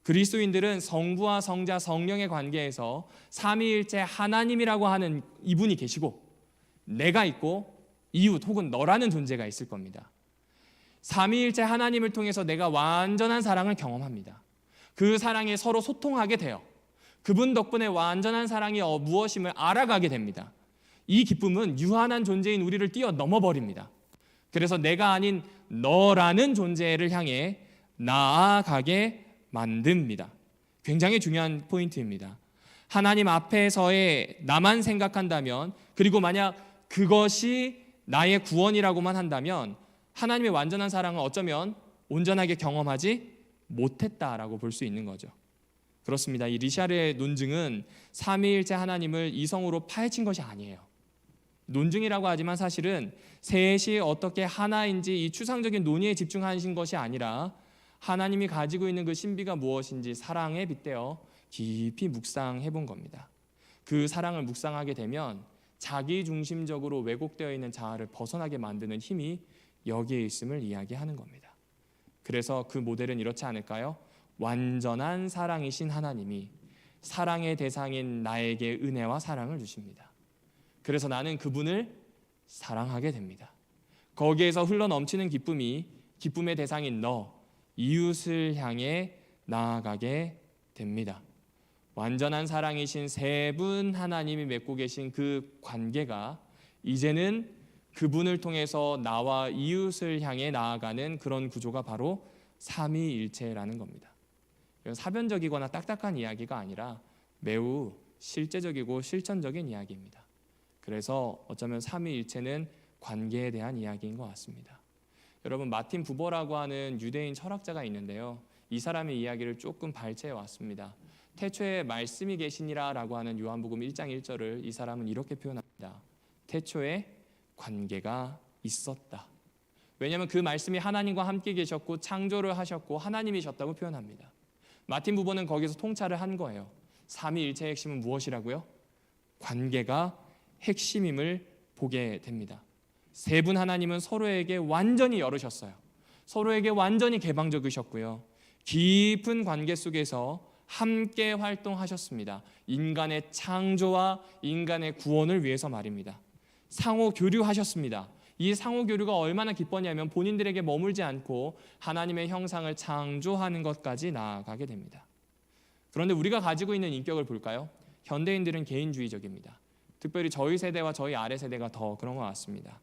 그리스도인들은 성부와 성자 성령의 관계에서 삼위일체 하나님이라고 하는 이분이 계시고 내가 있고 이웃 혹은 너라는 존재가 있을 겁니다. 삼위일체 하나님을 통해서 내가 완전한 사랑을 경험합니다. 그 사랑에 서로 소통하게 돼요. 그분 덕분에 완전한 사랑이 무엇임을 알아가게 됩니다. 이 기쁨은 유한한 존재인 우리를 뛰어넘어 버립니다. 그래서 내가 아닌 너라는 존재를 향해 나아가게 만듭니다. 굉장히 중요한 포인트입니다. 하나님 앞에서의 나만 생각한다면, 그리고 만약 그것이 나의 구원이라고만 한다면 하나님의 완전한 사랑은 어쩌면 온전하게 경험하지 못했다라고 볼 수 있는 거죠. 그렇습니다. 이 리샤르의 논증은 삼위일체 하나님을 이성으로 파헤친 것이 아니에요. 논증이라고 하지만 사실은 셋이 어떻게 하나인지 이 추상적인 논의에 집중하신 것이 아니라 하나님이 가지고 있는 그 신비가 무엇인지 사랑에 빗대어 깊이 묵상해 본 겁니다. 그 사랑을 묵상하게 되면 자기 중심적으로 왜곡되어 있는 자아를 벗어나게 만드는 힘이 여기에 있음을 이야기하는 겁니다. 그래서 그 모델은 이렇지 않을까요? 완전한 사랑이신 하나님이 사랑의 대상인 나에게 은혜와 사랑을 주십니다. 그래서 나는 그분을 사랑하게 됩니다. 거기에서 흘러넘치는 기쁨이 기쁨의 대상인 너, 이웃을 향해 나아가게 됩니다. 완전한 사랑이신 세 분 하나님이 맺고 계신 그 관계가 이제는 그분을 통해서 나와 이웃을 향해 나아가는 그런 구조가 바로 삼위일체라는 겁니다. 사변적이거나 딱딱한 이야기가 아니라 매우 실제적이고 실천적인 이야기입니다. 그래서 어쩌면 삼위일체는 관계에 대한 이야기인 것 같습니다. 여러분, 마틴 부버라고 하는 유대인 철학자가 있는데요, 이 사람의 이야기를 조금 발췌해 왔습니다. 태초에 말씀이 계시니라라고 하는 요한복음 1장 1절을 이 사람은 이렇게 표현합니다. 태초에 관계가 있었다. 왜냐하면 그 말씀이 하나님과 함께 계셨고 창조를 하셨고 하나님이셨다고 표현합니다. 마틴 부버는 거기서 통찰을 한 거예요. 삼위일체의 핵심은 무엇이라고요? 관계가 핵심임을 보게 됩니다. 세 분 하나님은 서로에게 완전히 열으셨어요. 서로에게 완전히 개방적이셨고요. 깊은 관계 속에서 함께 활동하셨습니다. 인간의 창조와 인간의 구원을 위해서 말입니다. 상호 교류하셨습니다. 이 상호 교류가 얼마나 기뻤냐면 본인들에게 머물지 않고 하나님의 형상을 창조하는 것까지 나아가게 됩니다. 그런데 우리가 가지고 있는 인격을 볼까요? 현대인들은 개인주의적입니다. 특별히 저희 세대와 저희 아래 세대가 더 그런 것 같습니다.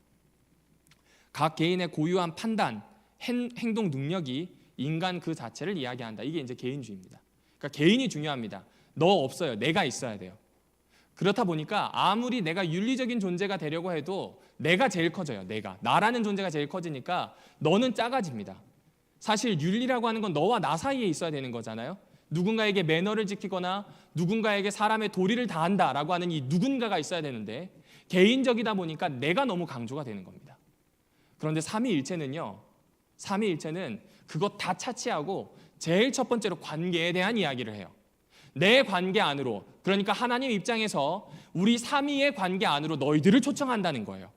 각 개인의 고유한 판단, 행동 능력이 인간 그 자체를 이야기한다. 이게 이제 개인주의입니다. 그러니까 개인이 중요합니다. 너 없어요. 내가 있어야 돼요. 그렇다 보니까 아무리 내가 윤리적인 존재가 되려고 해도 내가 제일 커져요. 나라는 존재가 제일 커지니까 너는 작아집니다. 사실 윤리라고 하는 건 너와 나 사이에 있어야 되는 거잖아요. 누군가에게 매너를 지키거나 누군가에게 사람의 도리를 다한다라고 하는 이 누군가가 있어야 되는데 개인적이다 보니까 내가 너무 강조가 되는 겁니다. 그런데 삼위일체는 그것 다 차치하고 제일 첫 번째로 관계에 대한 이야기를 해요. 내 관계 안으로, 그러니까 하나님 입장에서 우리 삼위의 관계 안으로 너희들을 초청한다는 거예요.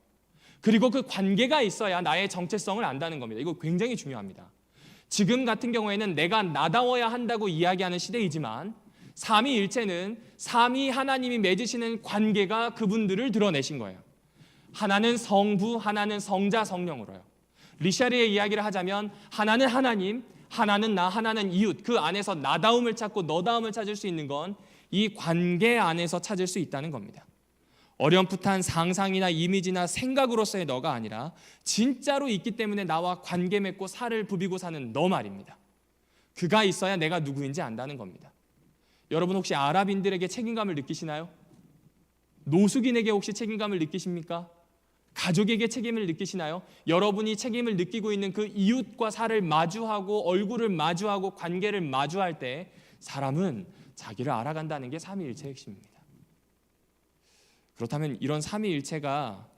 그리고 그 관계가 있어야 나의 정체성을 안다는 겁니다. 이거 굉장히 중요합니다. 지금 같은 경우에는 내가 나다워야 한다고 이야기하는 시대이지만 삼위일체는 삼위 하나님이 맺으시는 관계가 그분들을 드러내신 거예요. 하나는 성부, 하나는 성자, 성령으로요. 리샤리의 이야기를 하자면 하나는 하나님, 하나는 나, 하나는 이웃. 그 안에서 나다움을 찾고 너다움을 찾을 수 있는 건 이 관계 안에서 찾을 수 있다는 겁니다. 어렴풋한 상상이나 이미지나 생각으로서의 너가 아니라 진짜로 있기 때문에 나와 관계 맺고 살을 부비고 사는 너 말입니다. 그가 있어야 내가 누구인지 안다는 겁니다. 여러분 혹시 아랍인들에게 책임감을 느끼시나요? 노숙인에게 혹시 책임감을 느끼십니까? 가족에게 책임을 느끼시나요? 여러분이 책임을 느끼고 있는 그 이웃과 살을 마주하고 얼굴을 마주하고 관계를 마주할 때 사람은 자기를 알아간다는 게 삼위일체의 핵심입니다. 그렇다면 이런 삼위일체가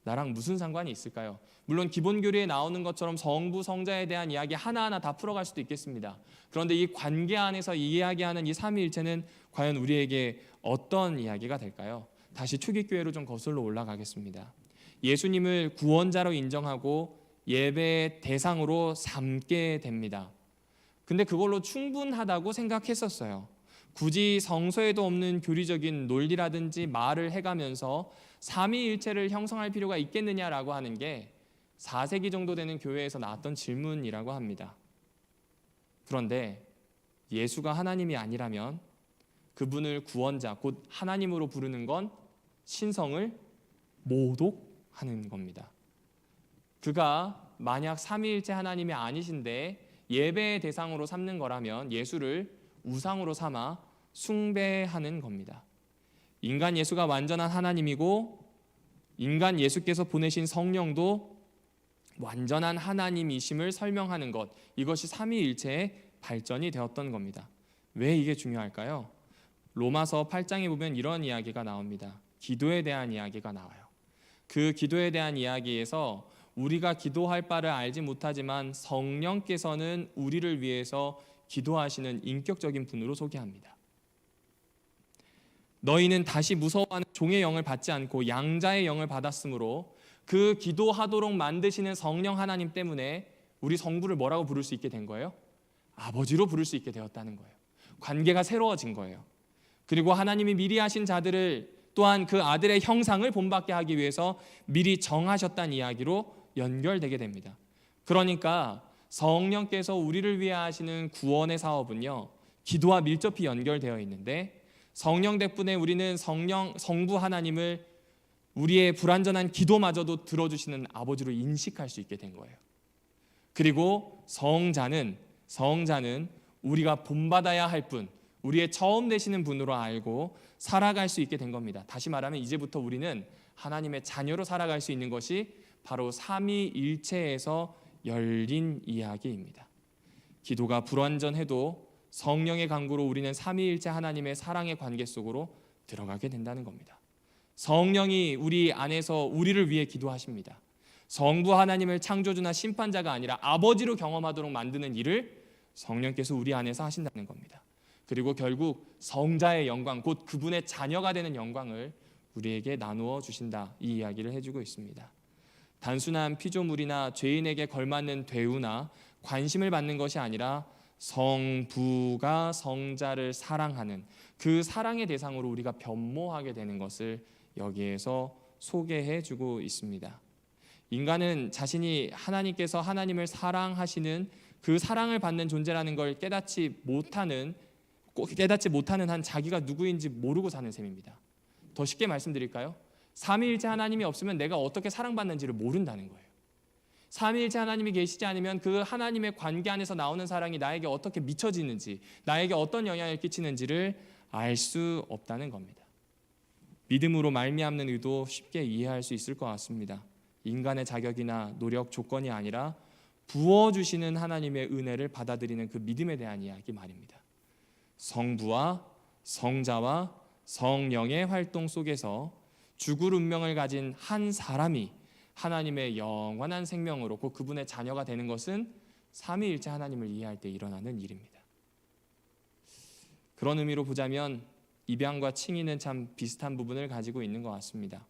나랑 무슨 상관이 있을까요? 물론 기본 교리에 나오는 것처럼 성부, 성자에 대한 이야기 하나하나 다 풀어갈 수도 있겠습니다. 그런데 이 관계 안에서 이야기하는 이 삼위일체는 과연 우리에게 어떤 이야기가 될까요? 다시 초기교회로 좀 거슬러 올라가겠습니다. 예수님을 구원자로 인정하고 예배의 대상으로 삼게 됩니다. 근데 그걸로 충분하다고 생각했었어요. 굳이 성서에도 없는 교리적인 논리라든지 말을 해가면서 삼위일체를 형성할 필요가 있겠느냐라고 하는 게 4세기 정도 되는 교회에서 나왔던 질문이라고 합니다. 그런데 예수가 하나님이 아니라면 그분을 구원자, 곧 하나님으로 부르는 건 신성을 모독하는 겁니다. 그가 만약 삼위일체 하나님이 아니신데 예배의 대상으로 삼는 거라면 예수를 우상으로 삼아 숭배하는 겁니다. 인간 예수가 완전한 하나님이고 인간 예수께서 보내신 성령도 완전한 하나님이심을 설명하는 것, 이것이 삼위일체의 발전이 되었던 겁니다. 왜 이게 중요할까요? 로마서 8장에 보면 이런 이야기가 나옵니다. 기도에 대한 이야기가 나와요. 그 기도에 대한 이야기에서 우리가 기도할 바를 알지 못하지만 성령께서는 우리를 위해서 기도하시는 인격적인 분으로 소개합니다. 너희는 다시 무서워하는 종의 영을 받지 않고 양자의 영을 받았으므로 그 기도하도록 만드시는 성령 하나님 때문에 우리 성부를 뭐라고 부를 수 있게 된 거예요? 아버지로 부를 수 있게 되었다는 거예요. 관계가 새로워진 거예요. 그리고 하나님이 미리 하신 자들을 또한 그 아들의 형상을 본받게 하기 위해서 미리 정하셨다는 이야기로 연결되게 됩니다. 그러니까 성령께서 우리를 위해 하시는 구원의 사업은요, 기도와 밀접히 연결되어 있는데 성령 덕분에 우리는 성부 하나님을 우리의 불완전한 기도마저도 들어주시는 아버지로 인식할 수 있게 된 거예요. 그리고 성자는 우리가 본받아야 할 분, 우리의 처음 되시는 분으로 알고 살아갈 수 있게 된 겁니다. 다시 말하면 이제부터 우리는 하나님의 자녀로 살아갈 수 있는 것이 바로 삼위일체에서 열린 이야기입니다. 기도가 불완전해도 성령의 강구로 우리는 삼위일체 하나님의 사랑의 관계 속으로 들어가게 된다는 겁니다. 성령이 우리 안에서 우리를 위해 기도하십니다. 성부 하나님을 창조주나 심판자가 아니라 아버지로 경험하도록 만드는 일을 성령께서 우리 안에서 하신다는 겁니다. 그리고 결국 성자의 영광, 곧 그분의 자녀가 되는 영광을 우리에게 나누어 주신다, 이 이야기를 해주고 있습니다. 단순한 피조물이나 죄인에게 걸맞는 대우나 관심을 받는 것이 아니라 성부가 성자를 사랑하는 그 사랑의 대상으로 우리가 변모하게 되는 것을 여기에서 소개해주고 있습니다. 인간은 자신이 하나님께서 하나님을 사랑하시는 그 사랑을 받는 존재라는 걸 깨닫지 못하는 한 자기가 누구인지 모르고 사는 셈입니다. 더 쉽게 말씀드릴까요? 삼위일체 하나님이 없으면 내가 어떻게 사랑받는지를 모른다는 거예요. 삼위일체 하나님이 계시지 않으면 그 하나님의 관계 안에서 나오는 사랑이 나에게 어떻게 미쳐지는지, 나에게 어떤 영향을 끼치는지를 알 수 없다는 겁니다. 믿음으로 말미암는 의도 쉽게 이해할 수 있을 것 같습니다. 인간의 자격이나 노력, 조건이 아니라 부어주시는 하나님의 은혜를 받아들이는 그 믿음에 대한 이야기 말입니다. 성부와 성자와 성령의 활동 속에서 죽을 운명을 가진 한 사람이 하나님의 영원한 생명으로 곧 그분의 자녀가 되는 것은 삼위일체 하나님을 이해할 때 일어나는 일입니다. 그런 의미로 보자면 입양과 칭의는 참 비슷한 부분을 가지고 있는 것 같습니다.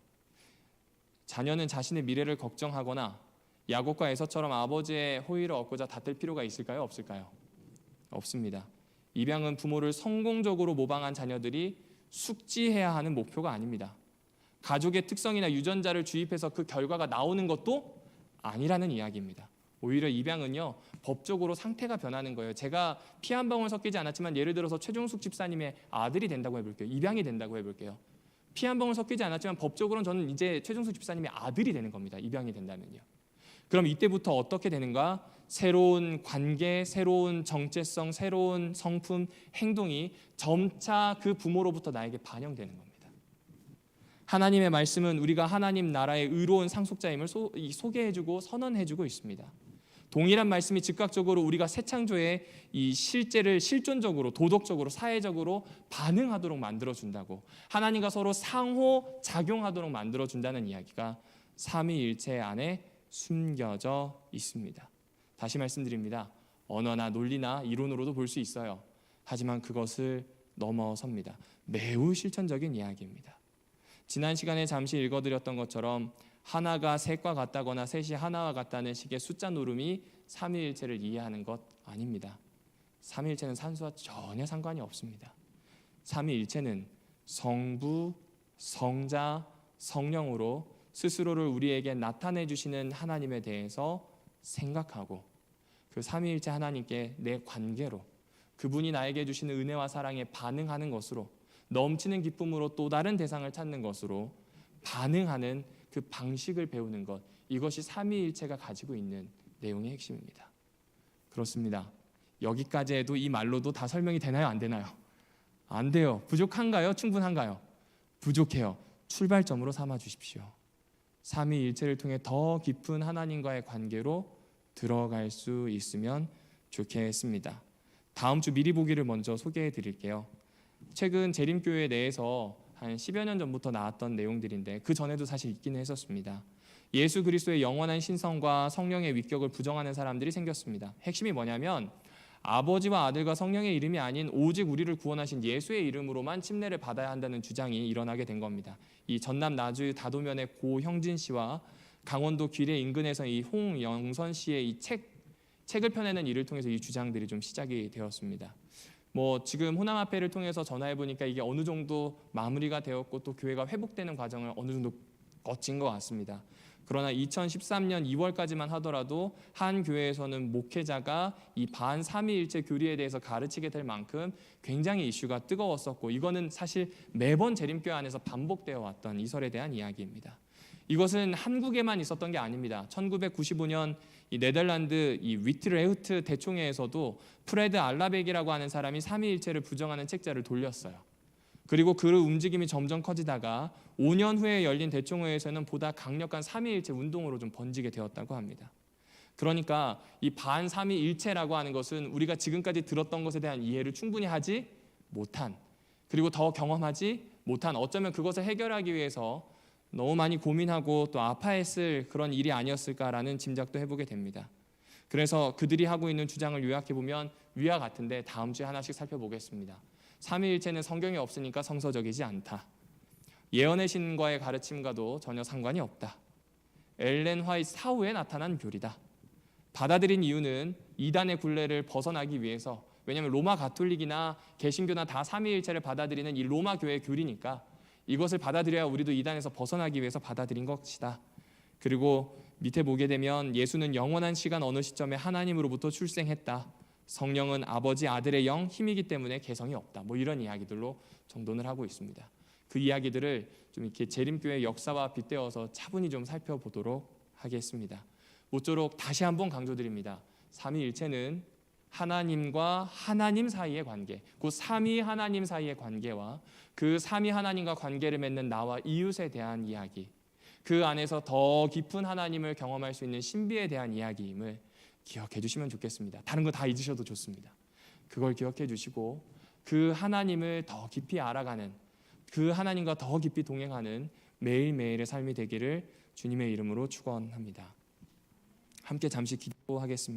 자녀는 자신의 미래를 걱정하거나 야곱과 에서처럼 아버지의 호의를 얻고자 다툴 필요가 있을까요? 없을까요? 없습니다. 입양은 부모를 성공적으로 모방한 자녀들이 숙지해야 하는 목표가 아닙니다. 가족의 특성이나 유전자를 주입해서 그 결과가 나오는 것도 아니라는 이야기입니다. 오히려 입양은요, 법적으로 상태가 변하는 거예요. 제가 피 한 방울 섞이지 않았지만 예를 들어서 최종숙 집사님의 아들이 된다고 해볼게요. 입양이 된다고 해볼게요. 피 한 방울 섞이지 않았지만 법적으로는 저는 이제 최종숙 집사님의 아들이 되는 겁니다. 입양이 된다면요. 그럼 이때부터 어떻게 되는가? 새로운 관계, 새로운 정체성, 새로운 성품, 행동이 점차 그 부모로부터 나에게 반영되는 겁니다. 하나님의 말씀은 우리가 하나님 나라의 의로운 상속자임을 소개해주고 선언해주고 있습니다. 동일한 말씀이 즉각적으로 우리가 새 창조의 이 실제를 실존적으로, 도덕적으로, 사회적으로 반응하도록 만들어준다고, 하나님과 서로 상호 작용하도록 만들어준다는 이야기가 삼위일체 안에 숨겨져 있습니다. 다시 말씀드립니다. 언어나 논리나 이론으로도 볼 수 있어요. 하지만 그것을 넘어섭니다. 매우 실천적인 이야기입니다. 지난 시간에 잠시 읽어드렸던 것처럼 하나가 셋과 같다거나 셋이 하나와 같다는 식의 숫자 노름이 삼위일체를 이해하는 것 아닙니다. 삼위일체는 산수와 전혀 상관이 없습니다. 삼위일체는 성부, 성자, 성령으로 스스로를 우리에게 나타내 주시는 하나님에 대해서 생각하고 그 삼위일체 하나님께 내 관계로 그분이 나에게 주시는 은혜와 사랑에 반응하는 것으로 넘치는 기쁨으로 또 다른 대상을 찾는 것으로 반응하는 그 방식을 배우는 것, 이것이 삼위일체가 가지고 있는 내용의 핵심입니다. 그렇습니다. 여기까지 해도 이 말로도 다 설명이 되나요? 안 되나요? 안 돼요. 부족한가요? 충분한가요? 부족해요. 출발점으로 삼아 주십시오. 삼위일체를 통해 더 깊은 하나님과의 관계로 들어갈 수 있으면 좋겠습니다. 다음 주 미리 보기를 먼저 소개해 드릴게요. 최근 재림교회 내에서 한 10여 년 전부터 나왔던 내용들인데 그 전에도 사실 있기는 했었습니다. 예수 그리스도의 영원한 신성과 성령의 위격을 부정하는 사람들이 생겼습니다. 핵심이 뭐냐면 아버지와 아들과 성령의 이름이 아닌 오직 우리를 구원하신 예수의 이름으로만 침례를 받아야 한다는 주장이 일어나게 된 겁니다. 이 전남 나주 다도면의 고형진 씨와 강원도 귀례 인근에서 이 홍영선 씨의 이 책을 펴내는 일을 통해서 이 주장들이 좀 시작이 되었습니다. 지금 호남합회를 통해서 전화해 보니까 이게 어느 정도 마무리가 되었고 또 교회가 회복되는 과정을 어느 정도 거친 것 같습니다. 그러나 2013년 2월까지만 하더라도 한 교회에서는 목회자가 이 반삼위일체 교리에 대해서 가르치게 될 만큼 굉장히 이슈가 뜨거웠었고, 이거는 사실 매번 재림교회 안에서 반복되어 왔던 이설에 대한 이야기입니다. 이것은 한국에만 있었던 게 아닙니다. 1995년 이 네덜란드 이 위트레흐트 대총회에서도 프레드 알라벡이라고 하는 사람이 삼위일체를 부정하는 책자를 돌렸어요. 그리고 그 움직임이 점점 커지다가 5년 후에 열린 대총회에서는 보다 강력한 삼위일체 운동으로 좀 번지게 되었다고 합니다. 그러니까 이 반삼위일체라고 하는 것은 우리가 지금까지 들었던 것에 대한 이해를 충분히 하지 못한, 그리고 더 경험하지 못한, 어쩌면 그것을 해결하기 위해서 너무 많이 고민하고 또 아파했을 그런 일이 아니었을까라는 짐작도 해보게 됩니다. 그래서 그들이 하고 있는 주장을 요약해보면 위와 같은데 다음 주에 하나씩 살펴보겠습니다. 삼위일체는 성경에 없으니까 성서적이지 않다. 예언의 신과의 가르침과도 전혀 상관이 없다. 엘렌 화이트 사후에 나타난 교리다. 받아들인 이유는 이단의 굴레를 벗어나기 위해서, 왜냐하면 로마 가톨릭이나 개신교나 다 삼위일체를 받아들이는 이 로마 교회의 교리니까 이것을 받아들여야 우리도 이단에서 벗어나기 위해서 받아들인 것이다. 그리고 밑에 보게 되면 예수는 영원한 시간 어느 시점에 하나님으로부터 출생했다. 성령은 아버지 아들의 영 힘이기 때문에 개성이 없다. 이런 이야기들로 정돈을 하고 있습니다. 그 이야기들을 좀 이렇게 재림교회 역사와 빗대어서 차분히 좀 살펴보도록 하겠습니다. 모쪼록 다시 한번 강조드립니다. 삼위일체는 하나님과 하나님 사이의 관계, 그 삼위 하나님 사이의 관계와 그 삼위 하나님과 관계를 맺는 나와 이웃에 대한 이야기, 그 안에서 더 깊은 하나님을 경험할 수 있는 신비에 대한 이야기임을 기억해 주시면 좋겠습니다. 다른 거 다 잊으셔도 좋습니다. 그걸 기억해 주시고 그 하나님을 더 깊이 알아가는, 그 하나님과 더 깊이 동행하는 매일매일의 삶이 되기를 주님의 이름으로 축원합니다. 함께 잠시 기도하겠습니다.